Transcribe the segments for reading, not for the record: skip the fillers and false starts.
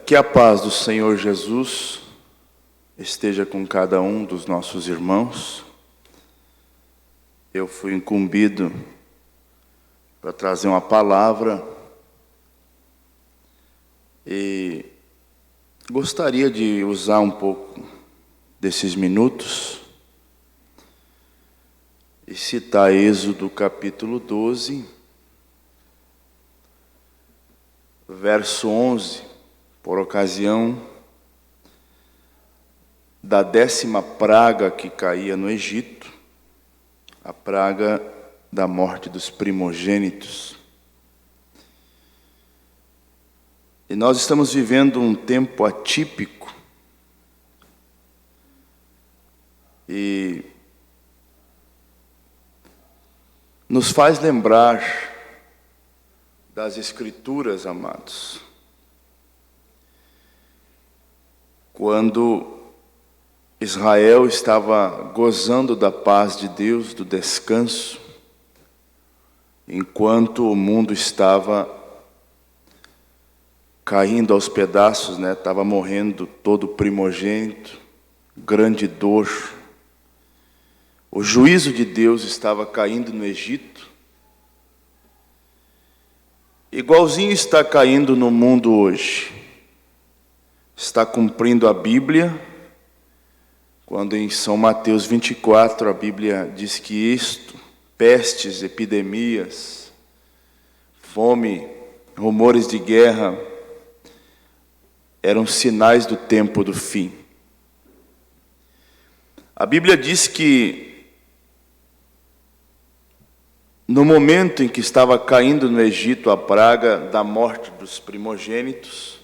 Que a paz do Senhor Jesus esteja com cada um dos nossos irmãos. Eu fui incumbido para trazer uma palavra e gostaria de usar um pouco desses minutos e citar Êxodo capítulo 12, verso 11, por ocasião da 10ª praga que caía no Egito, a praga da morte dos primogênitos. E nós estamos vivendo um tempo atípico e nos faz lembrar das Escrituras, amados. Quando Israel estava gozando da paz de Deus, do descanso, enquanto o mundo estava caindo aos pedaços, estava morrendo todo primogênito, grande dor. O juízo de Deus estava caindo no Egito, igualzinho está caindo no mundo hoje. Está cumprindo a Bíblia, quando em São Mateus 24 a Bíblia diz que isto, pestes, epidemias, fome, rumores de guerra, eram sinais do tempo do fim. A Bíblia diz que no momento em que estava caindo no Egito a praga da morte dos primogênitos,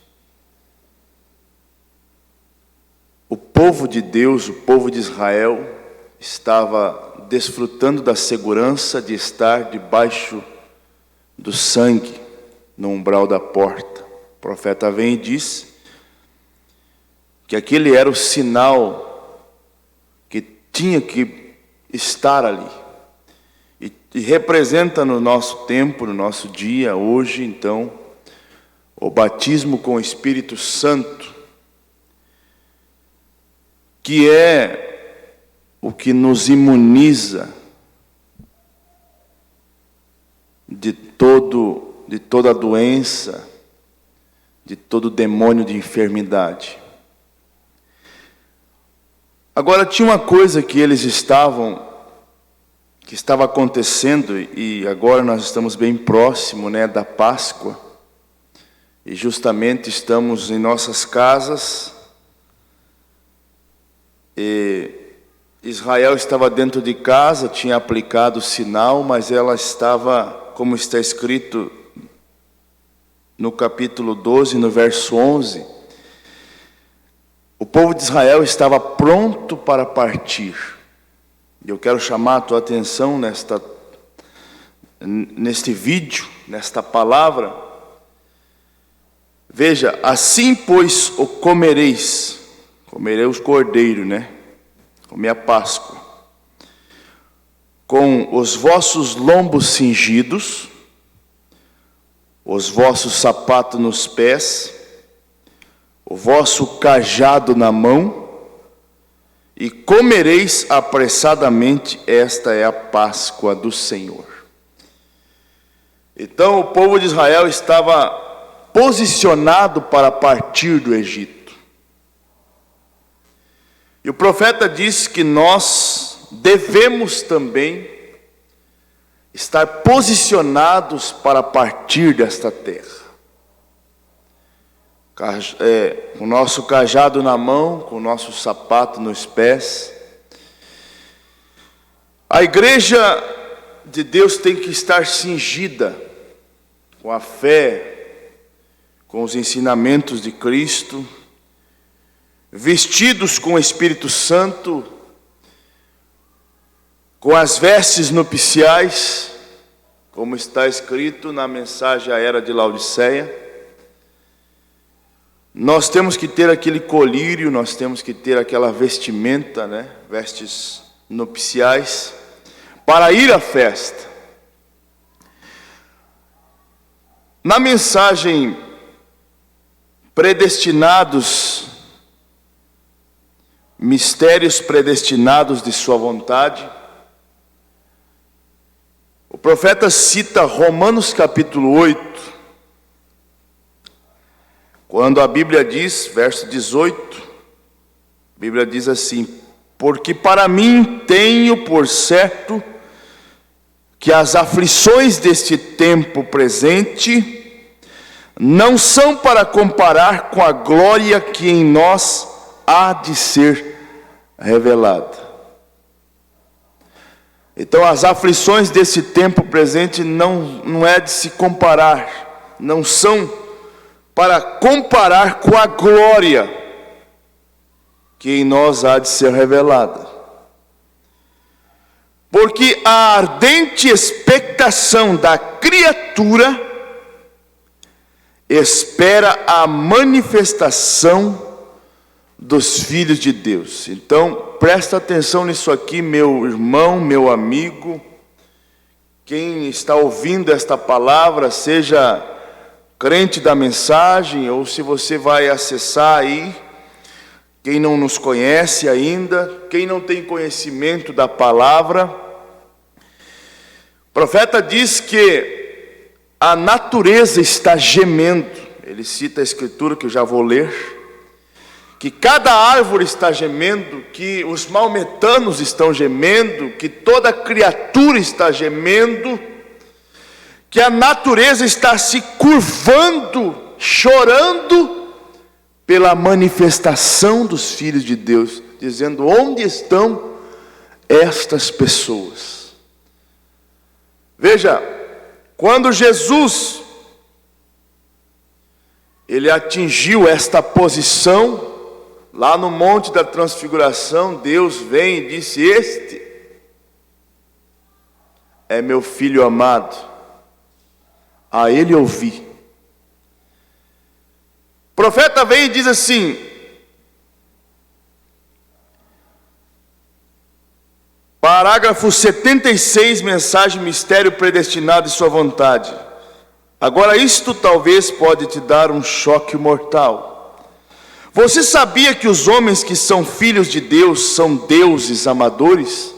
o povo de Deus, o povo de Israel, estava desfrutando da segurança de estar debaixo do sangue, no umbral da porta. O profeta vem e diz que aquele era o sinal que tinha que estar ali. E representa no nosso tempo, no nosso dia, hoje, então, o batismo com o Espírito Santo, que é o que nos imuniza de toda doença, de todo demônio de enfermidade. Agora, tinha uma coisa que que estava acontecendo, e agora nós estamos bem próximo, da Páscoa, e justamente estamos em nossas casas, e Israel estava dentro de casa, tinha aplicado o sinal, mas ela estava, como está escrito no capítulo 12, no verso 11, o povo de Israel estava pronto para partir. E eu quero chamar a tua atenção neste vídeo, nesta palavra. Veja, assim pois o comereis, comerei os cordeiros, comer a Páscoa, com os vossos lombos cingidos, os vossos sapatos nos pés, o vosso cajado na mão, e comereis apressadamente, esta é a Páscoa do Senhor. Então o povo de Israel estava posicionado para partir do Egito. E o profeta diz que nós devemos também estar posicionados para partir desta terra. Com o nosso cajado na mão, com o nosso sapato nos pés. A igreja de Deus tem que estar cingida com a fé, com os ensinamentos de Cristo, vestidos com o Espírito Santo, com as vestes nupciais, como está escrito na mensagem à era de Laodiceia. Nós temos que ter aquele colírio, nós temos que ter aquela vestimenta, vestes nupciais, para ir à festa. Na mensagem predestinados, mistérios predestinados de sua vontade. O profeta cita Romanos capítulo 8, quando a Bíblia diz, verso 18, a Bíblia diz assim: porque para mim tenho por certo que as aflições deste tempo presente não são para comparar com a glória que em nós há de ser revelada. Então as aflições desse tempo presente não é de se comparar, não são para comparar com a glória que em nós há de ser revelada. Porque a ardente expectação da criatura espera a manifestação dos filhos de Deus. Então, presta atenção nisso aqui, meu irmão, meu amigo. Quem está ouvindo esta palavra, seja crente da mensagem, ou se você vai acessar aí, quem não nos conhece ainda, quem não tem conhecimento da palavra, o profeta diz que a natureza está gemendo. Ele cita a escritura que eu já vou ler, que cada árvore está gemendo, que os maometanos estão gemendo, que toda criatura está gemendo, que a natureza está se curvando, chorando pela manifestação dos filhos de Deus, dizendo: onde estão estas pessoas? Veja, quando Jesus ele atingiu esta posição lá no Monte da Transfiguração, Deus vem e disse: este é meu filho amado, a ele ouvi. O profeta vem e diz assim: parágrafo 76, mensagem, mistério predestinado de sua vontade. Agora isto talvez pode te dar um choque mortal. Você sabia que os homens que são filhos de Deus são deuses amadores?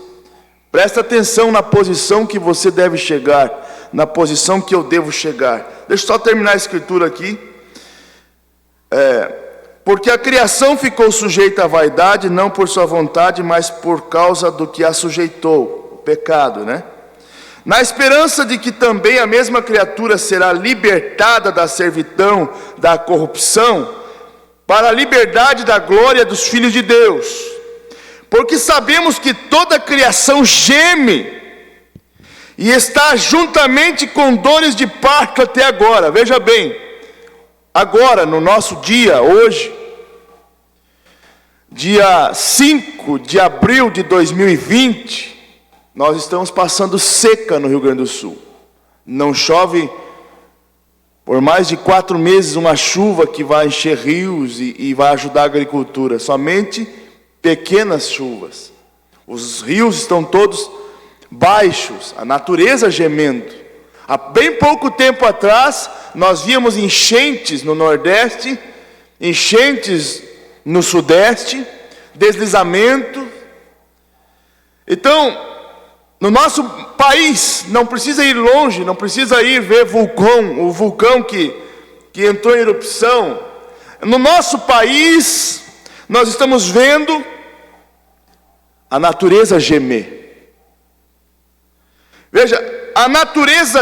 Presta atenção na posição que você deve chegar, na posição que eu devo chegar. Deixa eu só terminar a escritura aqui. Porque a criação ficou sujeita à vaidade, não por sua vontade, mas por causa do que a sujeitou, o pecado, né? Na esperança de que também a mesma criatura será libertada da servidão, da corrupção, para a liberdade da glória dos filhos de Deus. Porque sabemos que toda a criação geme e está juntamente com dores de parto até agora. Veja bem, agora no nosso dia, hoje, dia 5 de abril de 2020, nós estamos passando seca no Rio Grande do Sul. Não chove por mais de 4 meses, uma chuva que vai encher rios e vai ajudar a agricultura. Somente pequenas chuvas. Os rios estão todos baixos, a natureza gemendo. Há bem pouco tempo atrás, nós víamos enchentes no Nordeste, enchentes no Sudeste, deslizamento. Então, no nosso país, não precisa ir longe, não precisa ir ver o vulcão que entrou em erupção. No nosso país, nós estamos vendo a natureza gemer. Veja, a natureza,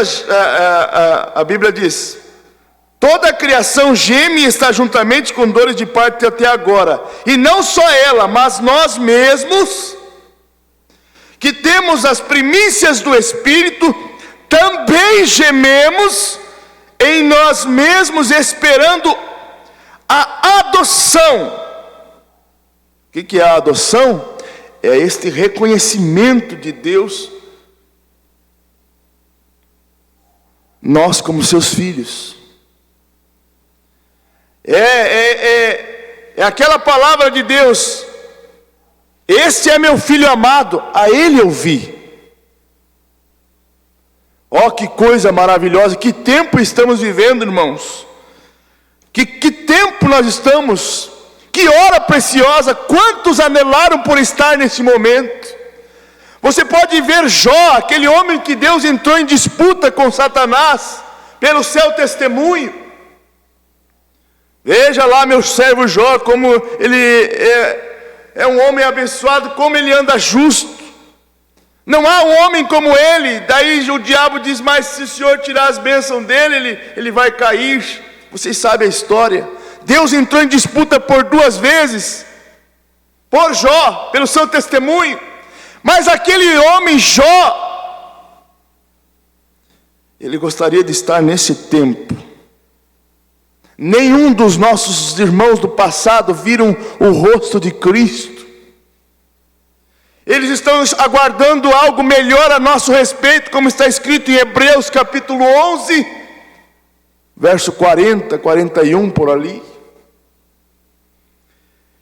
a Bíblia diz: toda a criação geme e está juntamente com dores de parto até agora. E não só ela, mas nós mesmos, que temos as primícias do Espírito, também gememos em nós mesmos, esperando a adoção. O que é a adoção? É este reconhecimento de Deus, nós como seus filhos. É aquela palavra de Deus: este é meu filho amado, a ele eu vi. Ó, que coisa maravilhosa, que tempo estamos vivendo, irmãos. Que tempo nós estamos, que hora preciosa, quantos anelaram por estar nesse momento? Você pode ver Jó, aquele homem que Deus entrou em disputa com Satanás, pelo seu testemunho. Veja lá meu servo Jó, como ele é um homem abençoado, como ele anda justo. Não há um homem como ele. Daí o diabo diz, mas se o Senhor tirar as bênçãos dele, ele vai cair. Vocês sabem a história. Deus entrou em disputa por 2 vezes, por Jó, pelo seu testemunho. Mas aquele homem Jó, ele gostaria de estar nesse tempo. Nenhum dos nossos irmãos do passado viram o rosto de Cristo. Eles estão aguardando algo melhor a nosso respeito, como está escrito em Hebreus capítulo 11, verso 40, 41 por ali.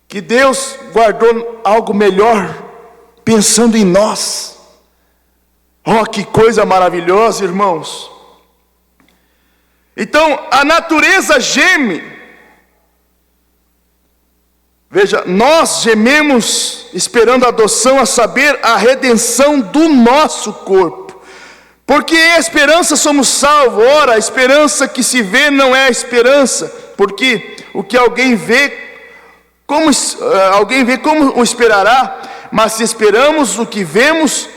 Que Deus guardou algo melhor, pensando em nós. Oh, que coisa maravilhosa, irmãos. Então, a natureza geme. Veja, nós gememos esperando a adoção, a saber, a redenção do nosso corpo. Porque em esperança somos salvos. Ora, a esperança que se vê não é a esperança. Porque o que alguém vê, como o esperará? Mas se esperamos o que vemos,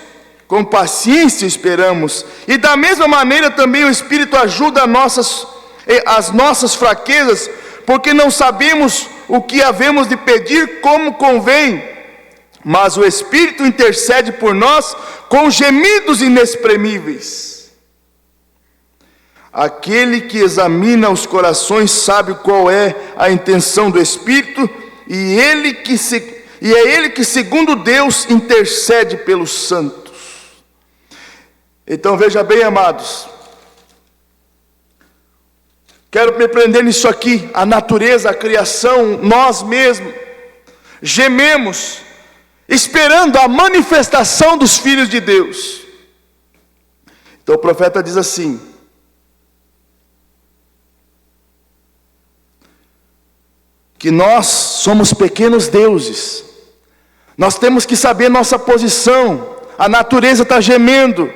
com paciência esperamos. E da mesma maneira também o Espírito ajuda as nossas fraquezas, porque não sabemos o que havemos de pedir como convém, mas o Espírito intercede por nós com gemidos inexprimíveis. Aquele que examina os corações sabe qual é a intenção do Espírito, e é Ele que segundo Deus intercede pelos santos. Então veja bem, amados, quero me prender nisso aqui. A natureza, a criação, nós mesmos gememos, esperando a manifestação dos filhos de Deus. Então o profeta diz assim: que nós somos pequenos deuses. Nós temos que saber nossa posição. A natureza está gemendo,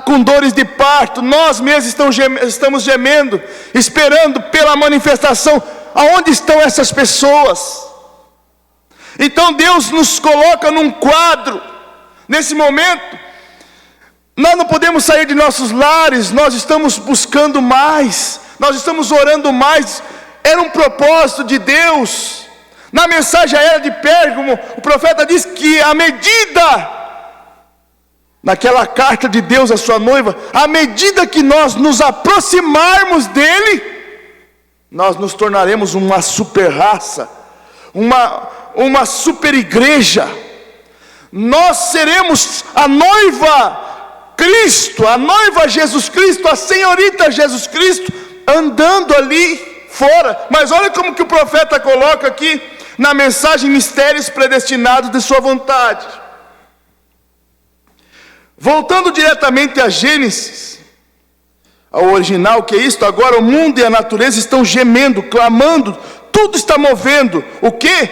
com dores de parto. Nós mesmos estamos gemendo, esperando pela manifestação. Aonde estão essas pessoas? Então Deus nos coloca num quadro. Nesse momento, nós não podemos sair de nossos lares. Nós estamos buscando mais, nós estamos orando mais. Era um propósito de Deus. Na mensagem era de Pérgamo, o profeta diz que a medida, naquela carta de Deus à sua noiva, à medida que nós nos aproximarmos dele, nós nos tornaremos uma super raça, uma super igreja. Nós seremos a noiva Cristo, a noiva Jesus Cristo, a senhorita Jesus Cristo, andando ali fora. Mas olha como que o profeta coloca aqui na mensagem: mistérios predestinados de sua vontade. Voltando diretamente a Gênesis, ao original, que é isto: agora o mundo e a natureza estão gemendo, clamando, tudo está movendo. O quê?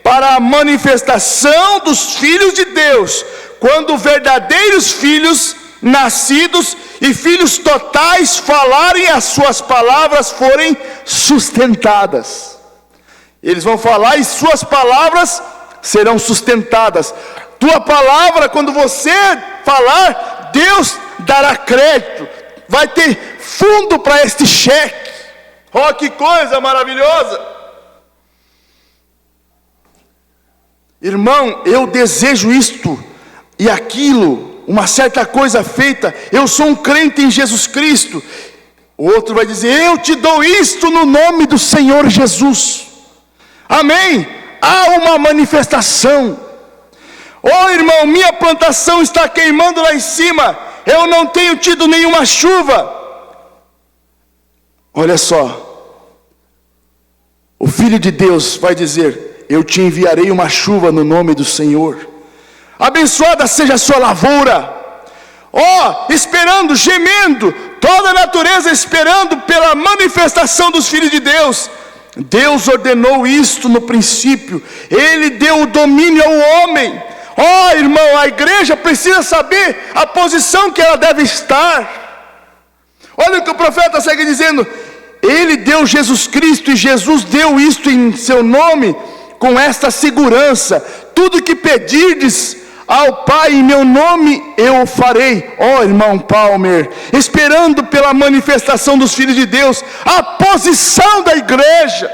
Para a manifestação dos filhos de Deus, quando verdadeiros filhos nascidos e filhos totais falarem, as suas palavras forem sustentadas. Eles vão falar e suas palavras serão sustentadas. Tua palavra, quando você falar, Deus dará crédito, vai ter fundo para este cheque. Oh, que coisa maravilhosa! Irmão, eu desejo isto e aquilo, uma certa coisa feita. Eu sou um crente em Jesus Cristo. O outro vai dizer: eu te dou isto no nome do Senhor Jesus. Amém? Há uma manifestação. Oh, irmão, minha plantação está queimando lá em cima, eu não tenho tido nenhuma chuva. Olha só, o Filho de Deus vai dizer: eu te enviarei uma chuva no nome do Senhor. Abençoada seja a sua lavoura. Oh, esperando, gemendo, toda a natureza esperando pela manifestação dos filhos de Deus. Deus ordenou isto no princípio, Ele deu o domínio ao homem. Irmão, a igreja precisa saber a posição que ela deve estar. Olha o que o profeta segue dizendo: Ele deu Jesus Cristo, e Jesus deu isto em seu nome, com esta segurança: tudo que pedirdes ao Pai em meu nome, eu o farei. Irmão Palmer, esperando pela manifestação dos filhos de Deus, a posição da igreja.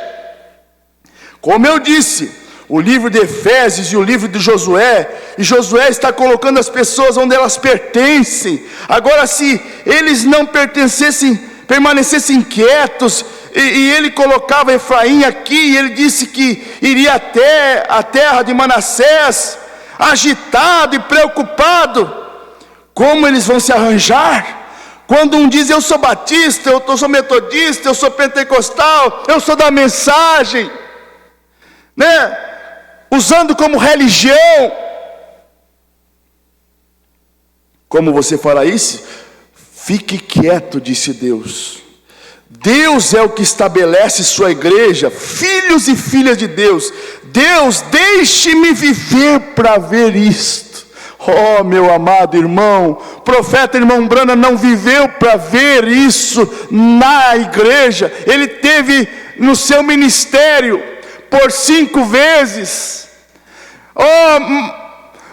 Como eu disse, o livro de Efésios e o livro de Josué, e Josué está colocando as pessoas onde elas pertencem. Agora, se eles não permanecessem quietos, e ele colocava Efraim aqui, e ele disse que iria até a terra de Manassés, agitado e preocupado. Como eles vão se arranjar? Quando um diz: eu sou batista, eu sou metodista, eu sou pentecostal, eu sou da mensagem, né? Usando como religião. Como você fala isso? Fique quieto, disse Deus. Deus é o que estabelece sua igreja, filhos e filhas de Deus. Deus, deixe-me viver para ver isto. Meu amado irmão, profeta irmão Branham não viveu para ver isso na igreja. Ele teve no seu ministério por 5 vezes.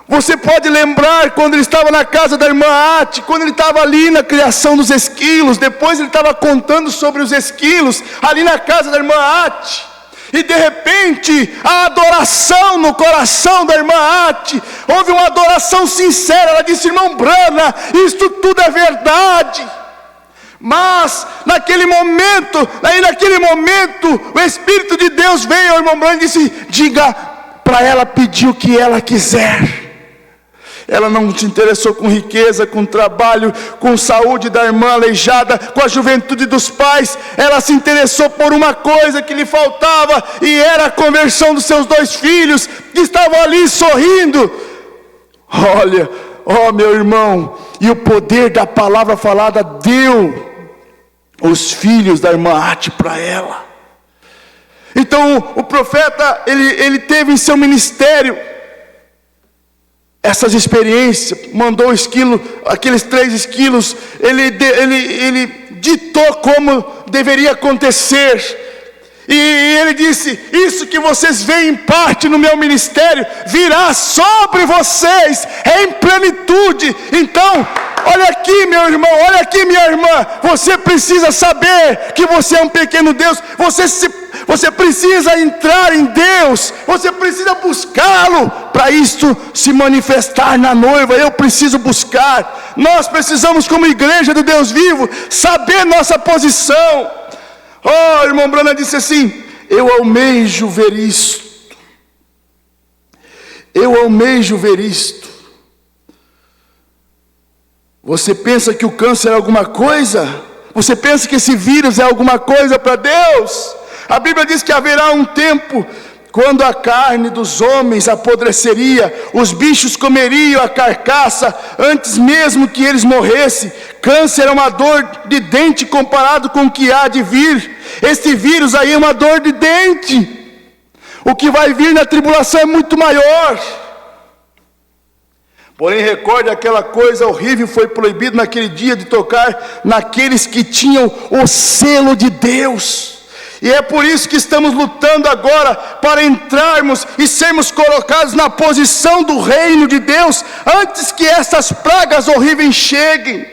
Você pode lembrar quando ele estava na casa da irmã Ati, quando ele estava ali na criação dos esquilos. Depois ele estava contando sobre os esquilos ali na casa da irmã Ati. E de repente, a adoração no coração da irmã Ati, houve uma adoração sincera. Ela disse: irmão Branham, isto tudo é verdade. Mas naquele momento, o Espírito de Deus veio ao irmão Branham e disse: diga para ela pedir o que ela quiser. Ela não se interessou com riqueza, com trabalho, com saúde da irmã aleijada, com a juventude dos pais. Ela se interessou por uma coisa que lhe faltava, e era a conversão dos seus 2 filhos, que estavam ali sorrindo. Olha, meu irmão, e o poder da palavra falada deu os filhos da irmã Ati para ela. Então o profeta, ele teve em seu ministério essas experiências, mandou o esquilo, aqueles 3 esquilos, ele ditou como deveria acontecer. E ele disse: isso que vocês veem em parte no meu ministério, virá sobre vocês em plenitude. Então, olha aqui meu irmão, olha aqui minha irmã, você precisa saber que você é um pequeno Deus. Você precisa entrar em Deus, você precisa buscá-lo, para isto se manifestar na noiva. Eu preciso buscar, nós precisamos como igreja do Deus vivo, saber nossa posição. Irmão Branham disse assim: eu almejo ver isto, eu almejo ver isto. Você pensa que o câncer é alguma coisa? Você pensa que esse vírus é alguma coisa para Deus? A Bíblia diz que haverá um tempo quando a carne dos homens apodreceria, os bichos comeriam a carcaça antes mesmo que eles morressem. Câncer é uma dor de dente comparado com o que há de vir. Este vírus aí é uma dor de dente. O que vai vir na tribulação é muito maior. Porém, recorde, aquela coisa horrível foi proibido naquele dia de tocar naqueles que tinham o selo de Deus. E é por isso que estamos lutando agora para entrarmos e sermos colocados na posição do reino de Deus antes que essas pragas horríveis cheguem.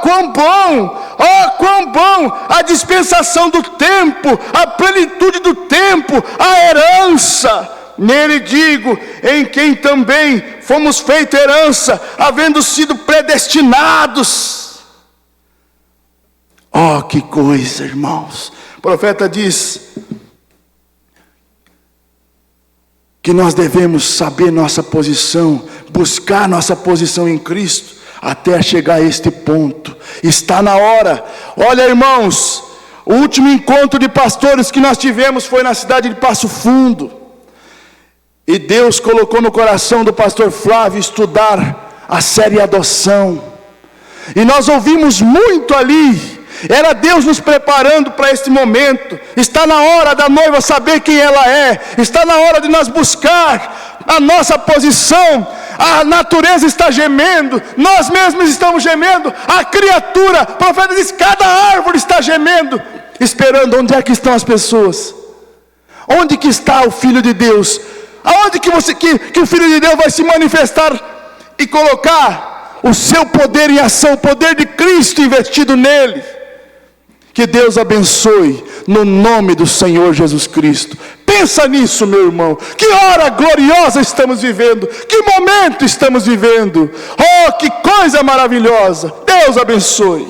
Quão bom a dispensação do tempo, a plenitude do tempo, a herança. Nele digo, em quem também fomos feitos herança, havendo sido predestinados. Que coisa, irmãos. O profeta diz que nós devemos saber nossa posição, buscar nossa posição em Cristo, até chegar a este ponto. Está na hora. Olha, irmãos, o último encontro de pastores que nós tivemos foi na cidade de Passo Fundo, e Deus colocou no coração do pastor Flávio estudar a série Adoção. E nós ouvimos muito ali. Era Deus nos preparando para este momento. Está na hora da noiva saber quem ela é. Está na hora de nós buscar a nossa posição. A natureza está gemendo, nós mesmos estamos gemendo. A criatura, o profeta diz, cada árvore está gemendo, esperando. Onde é que estão as pessoas? Onde que está o Filho de Deus? Aonde que o Filho de Deus vai se manifestar e colocar o seu poder em ação, o poder de Cristo investido nele? Que Deus abençoe no nome do Senhor Jesus Cristo. Pensa nisso, meu irmão. Que hora gloriosa estamos vivendo. Que momento estamos vivendo. Oh, que coisa maravilhosa. Deus abençoe.